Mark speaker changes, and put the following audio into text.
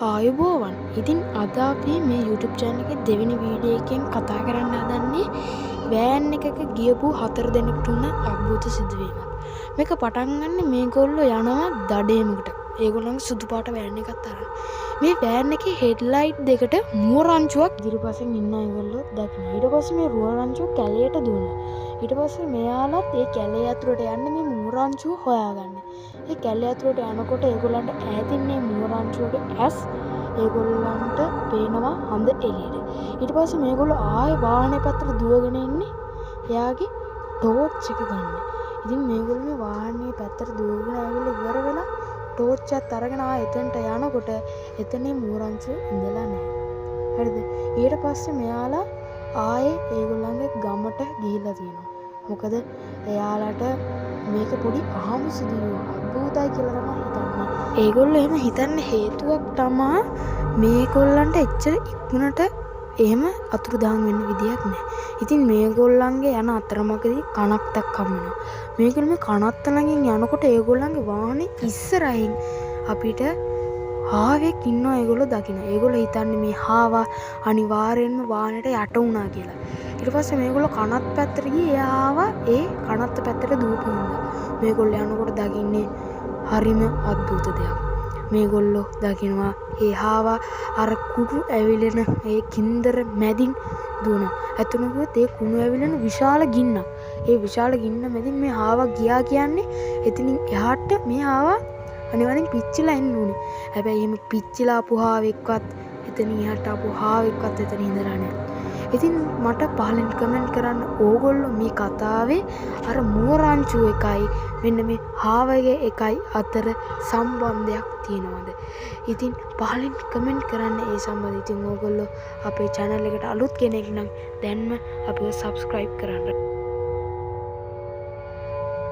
Speaker 1: ආයුබෝවන්. ඉතින් අද අපි මේ YouTube channel එකේ දෙවෙනි වීඩියෝ එකෙන් කතා කරන්න හදන්නේ වෑන් එකක ගියපු 4 දෙනෙකුට වුණ අద్భుත සිදුවීමක්. මේක පටන් ගන්න මේගොල්ලෝ යනවා දඩේමකට. ඒගොල්ලන්ගේ සුදු පාට වෑන් එකක් අරන්. මේ වෑන් එකේ හෙඩ්ලයිට් දෙකට මුව රංචුවක් ඉදිරිපස්සෙන් ඉන්න ඒගොල්ලෝ දකිනවා. ඊට පස්සේ මේ රුව රංචුව කැලයට දුවනවා. ඊට පස්සේ මෙයාලත් ඒ කැලේ ඇතුළට යන්නේ මේ මුව රංචුව හොයාගන්න. ඒ කැලේ ඇතුළට යනකොට ඒගොල්ලන්ට ඈතින් මේ මුව රංචුවගේ ඇස් ඒගොල්ලන්ට පේනවා හඳ එළියට. ඊට පස්සේ මේගොල්ලෝ ආයේ වාහනේ පැත්තට දුවගෙන ඉන්නේ. එයාගේ ටෝච් එක ගන්න. ඉතින් මේගොල්ලෝ මේ වාහනේ පැත්තට දුවගෙන ආවිල්ලා ඉවර වෙලා ටෝච් එකත් අරගෙන එතනට යනකොට එතනේ මුව රංචුව ඉඳලා නැහැ. හරිද? ඊට පස්සේ මෙයාලා ආයේ ඒගොල්ලන්ගේ ගමට ගිහිල්ලා තියෙනවා. මොකද එයාලට මේක පොඩි අහඹ සිදුවීමක් අද්භූතයි කියලා තමයි හිතන්නේ. ඒගොල්ලෝ එහෙම හිතන්න හේතුවක් තමයි මේගොල්ලන්ට එච්චර ඉක්මනට එහෙම අතුරුදහන් වෙන්න විදියක් නැහැ. ඉතින් මේගොල්ලන්ගේ යන අතරමඟදී කනත්තක් හම්බෙනවා. මේගොල්ලෝ මේ කනත්ත ළඟින් යනකොට ඒගොල්ලන්ගේ වාහනේ ඉස්සරහින් අපිට හාවෙක් ඉන්නවා ඒගොල්ලෝ දකිනවා. ඒගොල්ලෝ හිතන්නේ මේ හාවා අනිවාර්යෙන්ම වාහනේට යට වුණා කියලා. ඊට පස්සේ මේගොල්ලෝ කනත් පැත්තට ගියේ එයාව ඒ කනත්ත පැත්තට දුවපුවා. මේගොල්ලෝ යනකොට දකින්නේ හරිම අద్భుත දෙයක්. මේගොල්ලෝ දකිනවා ඒ හාවා අර කුඩු ඇවිලෙන ඒ ගින්දර මැදින් දුවනවා. ඇත්තම කිව්වොත් ඒ කුණු ඇවිලෙන විශාල ගින්නක්. ඒ විශාල ගින්න මැදින් මේ හාවා ගියා කියන්නේ එතනින් එහාට මේ හාවා අනිවාර්යෙන් පිච්චිලා එන්න ඕනේ. හැබැයි එහෙම පිච්චිලා ආපු හාවෙක්වත් එතනින් එහාට ආපු හාවෙක්වත් එතන ඉඳලා නැහැ. ඉතින් මට පහලින් කමෙන්ට් කරන්න ඕගොල්ලෝ මේ කතාවේ අර මුව රංචුව එකයි මෙන්න මේ හාවගේ එකයි අතර සම්බන්ධයක් තියෙනවද? ඉතින් පහලින් කමෙන්ට් කරන්න ඒ සම්බන්ධයෙන්. ඉතින් ඕගොල්ලෝ අපේ channel එකට අලුත් කෙනෙක් නම් දැන්ම අපිව subscribe කරන්න.